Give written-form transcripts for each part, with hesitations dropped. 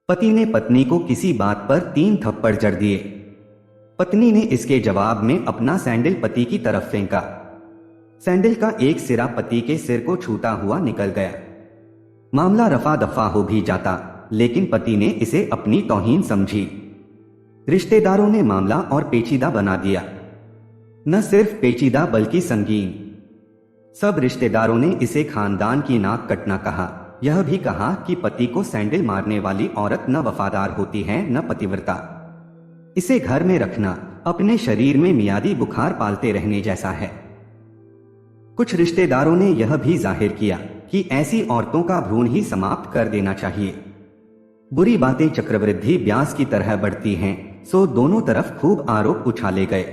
पति ने पत्नी को किसी बात पर 3 थप्पड़ जड़ दिए। पत्नी ने इसके जवाब में अपना सैंडल पति की तरफ फेंका। सैंडल का एक सिरा पति के सिर को छूता हुआ निकल गया। मामला रफा दफा हो भी जाता, लेकिन पति ने इसे अपनी तौहीन समझी। रिश्तेदारों ने मामला और पेचीदा बना दिया। न सिर्फ पेचीदा बल्कि संगीन। सब रिश्तेदारों ने इसे खानदान की नाक कटना कहा। यह भी कहा कि पति को सैंडल मारने वाली औरत न वफादार होती है न पतिव्रता। इसे घर में रखना अपने शरीर में मियादी बुखार पालते रहने जैसा है। कुछ रिश्तेदारों ने यह भी जाहिर किया कि ऐसी औरतों का भ्रूण ही समाप्त कर देना चाहिए। बुरी बातें चक्रवृद्धि ब्यास की तरह बढ़ती हैं, सो दोनों तरफ खूब आरोप उछाले गए।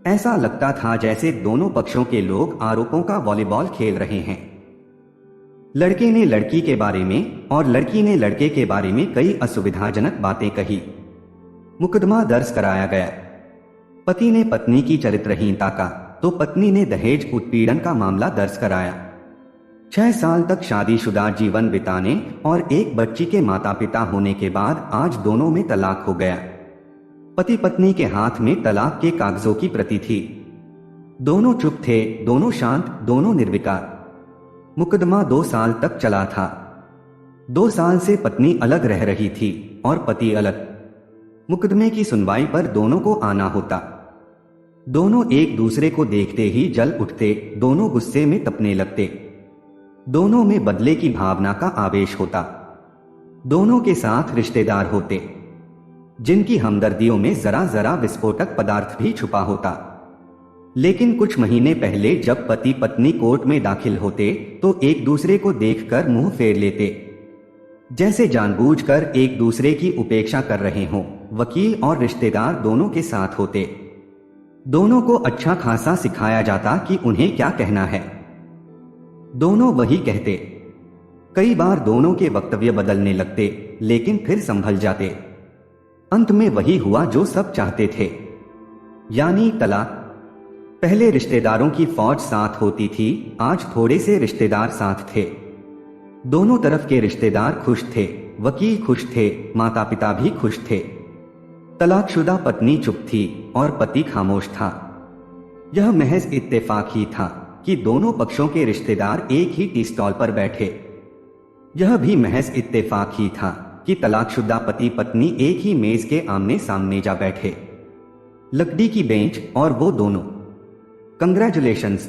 ऐसा लगता था जैसे दोनों पक्षों के लोग आरोपों का वॉलीबॉल खेल रहे हैं। लड़के ने लड़की के बारे में और लड़की ने लड़के के बारे में कई असुविधाजनक बातें कही। मुकदमा दर्ज कराया गया। पति ने पत्नी की चरित्रहीनता का तो पत्नी ने दहेज उत्पीड़न का मामला दर्ज कराया। 6 साल तक शादीशुदा जीवन बिताने और एक बच्ची के माता पिता होने के बाद आज दोनों में तलाक हो गया। पति पत्नी के हाथ में तलाक के कागजों की प्रति थी। दोनों चुप थे, दोनों शांत, दोनों निर्विकार। मुकदमा 2 साल तक चला था। 2 साल से पत्नी अलग रह रही थी और पति अलग। मुकदमे की सुनवाई पर दोनों को आना होता। दोनों एक दूसरे को देखते ही जल उठते, दोनों गुस्से में तपने लगते। दोनों में बदले की भावना का आवेश होता। दोनों के साथ रिश्तेदार होते, जिनकी हमदर्दियों में जरा जरा विस्फोटक पदार्थ भी छुपा होता। लेकिन कुछ महीने पहले जब पति पत्नी कोर्ट में दाखिल होते तो एक दूसरे को देखकर मुंह फेर लेते, जैसे जानबूझकर एक दूसरे की उपेक्षा कर रहे हों। वकील और रिश्तेदार दोनों के साथ होते। दोनों को अच्छा खासा सिखाया जाता कि उन्हें क्या कहना है। दोनों वही कहते। कई बार दोनों के वक्तव्य बदलने लगते, लेकिन फिर संभल जाते। अंत में वही हुआ जो सब चाहते थे, यानी तलाक। पहले रिश्तेदारों की फौज साथ होती थी, आज थोड़े से रिश्तेदार साथ थे। दोनों तरफ के रिश्तेदार खुश थे, वकील खुश थे, माता पिता भी खुश थे। तलाकशुदा पत्नी चुप थी और पति खामोश था। यह महज इत्तेफाक ही था कि दोनों पक्षों के रिश्तेदार एक ही टी स्टॉल पर बैठे। यह भी महज इत्तेफाक ही था कि तलाकशुदा पति पत्नी एक ही मेज के आमने सामने जा बैठे। लकड़ी की बेंच और वो दोनों। कंग्रेचुलेशंस,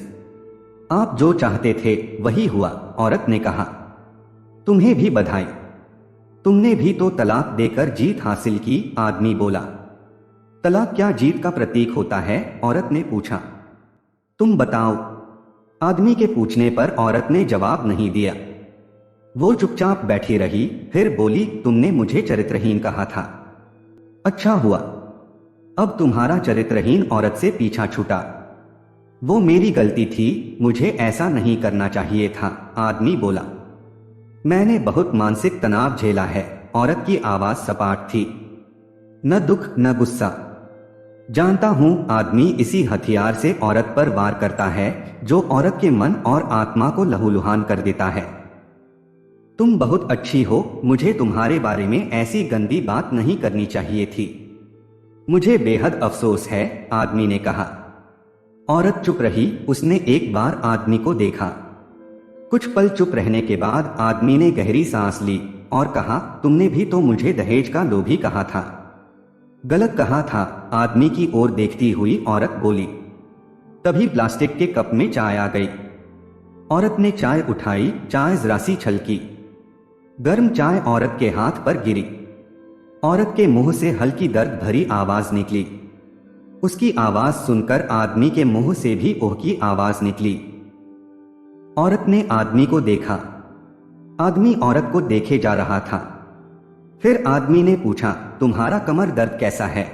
आप जो चाहते थे वही हुआ, औरत ने कहा। तुम्हें भी बधाई, तुमने भी तो तलाक देकर जीत हासिल की, आदमी बोला। तलाक क्या जीत का प्रतीक होता है? औरत ने पूछा। तुम बताओ। आदमी के पूछने पर औरत ने जवाब नहीं दिया। वो चुपचाप बैठी रही, फिर बोली, तुमने मुझे चरित्रहीन कहा था। अच्छा हुआ, अब तुम्हारा चरित्रहीन औरत से पीछा छूटा। वो मेरी गलती थी, मुझे ऐसा नहीं करना चाहिए था, आदमी बोला। मैंने बहुत मानसिक तनाव झेला है, औरत की आवाज सपाट थी। न दुख न गुस्सा। जानता हूं, आदमी इसी हथियार से औरत पर वार करता है जो औरत के मन और आत्मा को लहूलुहान कर देता है। तुम बहुत अच्छी हो, मुझे तुम्हारे बारे में ऐसी गंदी बात नहीं करनी चाहिए थी। मुझे बेहद अफसोस है, आदमी ने कहा। औरत चुप रही, उसने एक बार आदमी को देखा। कुछ पल चुप रहने के बाद आदमी ने गहरी सांस ली और कहा, तुमने भी तो मुझे दहेज का लोभी कहा था। गलत कहा था, आदमी की ओर देखती हुई औरत बोली। तभी प्लास्टिक के कप में चाय आ गई। औरत ने चाय उठाई, चाय जरा सी छलकी। गर्म चाय औरत के हाथ पर गिरी। औरत के मुंह से हल्की दर्द भरी आवाज निकली। उसकी आवाज सुनकर आदमी के मुंह से भी ओह की आवाज निकली। औरत ने आदमी को देखा। आदमी औरत को देखे जा रहा था। फिर आदमी ने पूछा, तुम्हारा कमर दर्द कैसा है?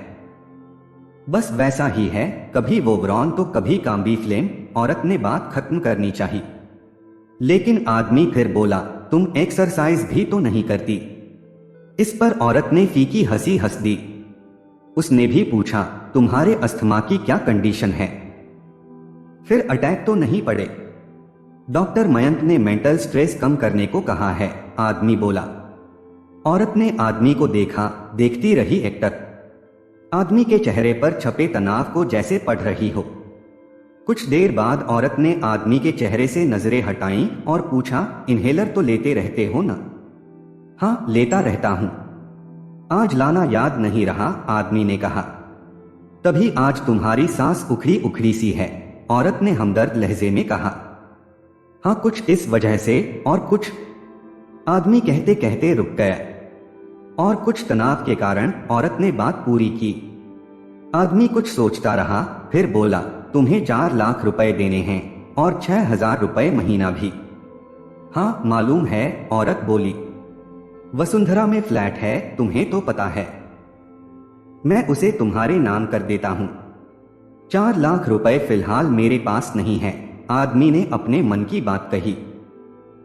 बस वैसा ही है, कभी वो व्रॉन तो कभी काम्बी फ्लेम। औरत ने बात खत्म करनी चाहिए, लेकिन आदमी फिर बोला, तुम एक्सरसाइज भी तो नहीं करती। इस पर औरत ने फीकी हंसी हंस दी। उसने भी पूछा, तुम्हारे अस्थमा की क्या कंडीशन है? फिर अटैक तो नहीं पड़े? डॉक्टर मयंक ने मेंटल स्ट्रेस कम करने को कहा है, आदमी बोला। औरत ने आदमी को देखा, देखती रही एकटक। आदमी के चेहरे पर छपे तनाव को जैसे पढ़ रही हो। कुछ देर बाद औरत ने आदमी के चेहरे से नजरें हटाईं और पूछा, इन्हेलर तो लेते रहते हो ना? हाँ, लेता रहता हूं। आज लाना याद नहीं रहा, आदमी ने कहा। तभी आज तुम्हारी सांस उखड़ी उखड़ी सी है, औरत ने हमदर्द लहजे में कहा। हाँ, कुछ इस वजह से और कुछ, आदमी कहते कहते रुक गया। और कुछ तनाव के कारण औरत ने बात पूरी की। आदमी कुछ सोचता रहा, फिर बोला, तुम्हें 4 लाख रुपए देने हैं और 6,000 रुपए महीना भी। हाँ मालूम है, औरत बोली। वसुंधरा में फ्लैट है, तुम्हें तो पता है। मैं उसे तुम्हारे नाम कर देता हूं। 4 लाख रुपए फिलहाल मेरे पास नहीं है, आदमी ने अपने मन की बात कही।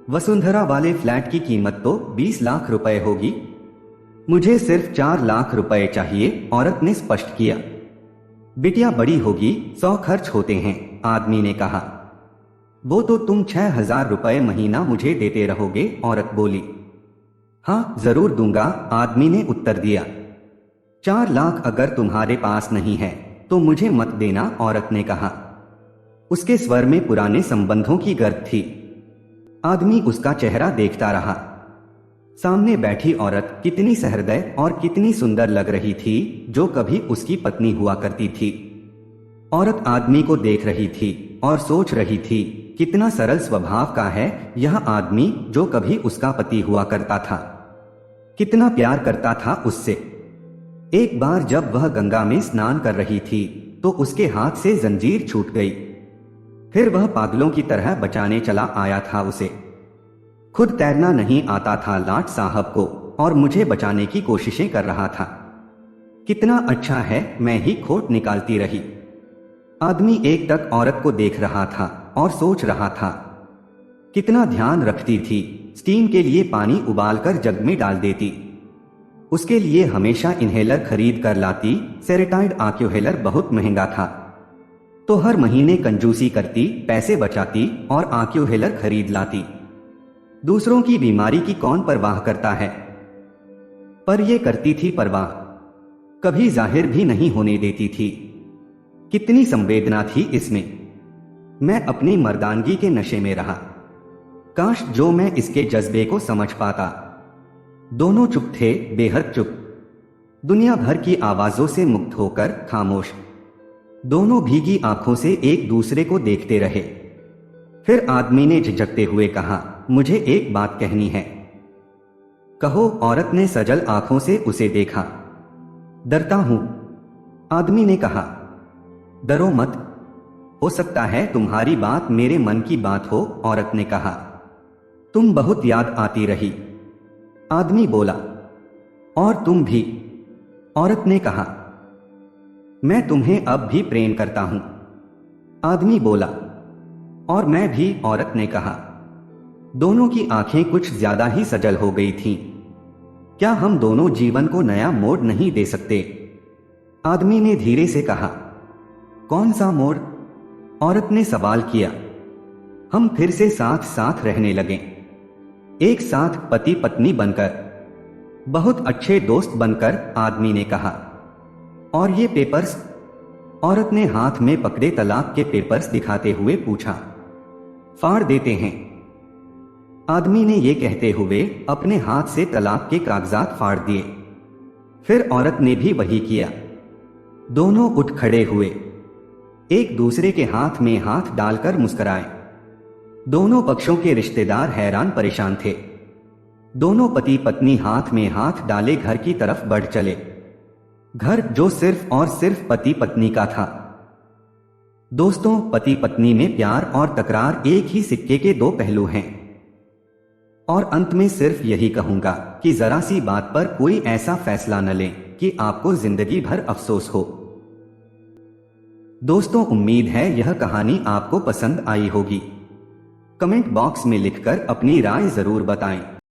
वसुंधरा वाले फ्लैट की कीमत तो 20 लाख रुपए होगी। मुझे सिर्फ 4 लाख रुपए चाहिए, औरत ने स्पष्ट किया। बिटिया बड़ी होगी, 100 खर्च होते हैं, आदमी ने कहा। वो तो तुम 6,000 रुपए महीना मुझे देते रहोगे, औरत बोली। हाँ जरूर दूंगा, आदमी ने उत्तर दिया। 4 लाख अगर तुम्हारे पास नहीं है तो मुझे मत देना, औरत ने कहा। उसके स्वर में पुराने संबंधों की गर्द थी। आदमी उसका चेहरा देखता रहा। सामने बैठी औरत कितनी सहृदय और कितनी सुंदर लग रही थी, जो कभी उसकी पत्नी हुआ करती थी। औरत आदमी को देख रही थी और सोच रही थी, कितना सरल स्वभाव का है यह आदमी जो कभी उसका पति हुआ करता था। कितना प्यार करता था उससे। एक बार जब वह गंगा में स्नान कर रही थी तो उसके हाथ से जंजीर छूट गई। फिर वह पागलों की तरह बचाने चला आया था उसे। खुद तैरना नहीं आता था लाट साहब को और मुझे बचाने की कोशिशें कर रहा था। कितना अच्छा है, मैं ही खोट निकालती रही। आदमी एक टक औरत को देख रहा था और सोच रहा था, कितना ध्यान रखती थी। स्टीम के लिए पानी उबालकर जग में डाल देती, उसके लिए हमेशा इन्हेलर खरीद कर लाती। सेरेटाइड आक्यूहेलर बहुत महंगा था तो हर महीने कंजूसी करती, पैसे बचाती और आक्यूहेलर खरीद लाती। दूसरों की बीमारी की कौन परवाह करता है, पर यह करती थी परवाह। कभी जाहिर भी नहीं होने देती थी। कितनी संवेदना थी इसमें। मैं अपनी मर्दानगी के नशे में रहा। काश जो मैं इसके जज्बे को समझ पाता। दोनों चुप थे, बेहद चुप। दुनिया भर की आवाजों से मुक्त होकर खामोश। दोनों भीगी आंखों से एक दूसरे को देखते रहे। फिर आदमी ने झिझकते हुए कहा, मुझे एक बात कहनी है। कहो, औरत ने सजल आंखों से उसे देखा। डरता हूं, आदमी ने कहा। डरो मत, हो सकता है तुम्हारी बात मेरे मन की बात हो, औरत ने कहा। तुम बहुत याद आती रही, आदमी बोला। और तुम भी, औरत ने कहा। मैं तुम्हें अब भी प्रेम करता हूं, आदमी बोला। और मैं भी, औरत ने कहा। दोनों की आंखें कुछ ज्यादा ही सजल हो गई थीं। क्या हम दोनों जीवन को नया मोड़ नहीं दे सकते, आदमी ने धीरे से कहा। कौन सा मोड़, औरत ने सवाल किया। हम फिर से साथ साथ रहने लगे, एक साथ पति पत्नी बनकर, बहुत अच्छे दोस्त बनकर, आदमी ने कहा। और ये पेपर्स, औरत ने हाथ में पकड़े तलाक के पेपर्स दिखाते हुए पूछा। फाड़ देते हैं, आदमी ने ये कहते हुए अपने हाथ से तलाक के कागजात फाड़ दिए। फिर औरत ने भी वही किया। दोनों उठ खड़े हुए, एक दूसरे के हाथ में हाथ डालकर मुस्कुराए। दोनों पक्षों के रिश्तेदार हैरान परेशान थे। दोनों पति पत्नी हाथ में हाथ डाले घर की तरफ बढ़ चले। घर जो सिर्फ और सिर्फ पति पत्नी का था। दोस्तों, पति पत्नी में प्यार और तकरार एक ही सिक्के के दो पहलू हैं। और अंत में सिर्फ यही कहूंगा कि जरा सी बात पर कोई ऐसा फैसला न लें कि आपको जिंदगी भर अफसोस हो। दोस्तों, उम्मीद है यह कहानी आपको पसंद आई होगी। कमेंट बॉक्स में लिखकर अपनी राय जरूर बताएं।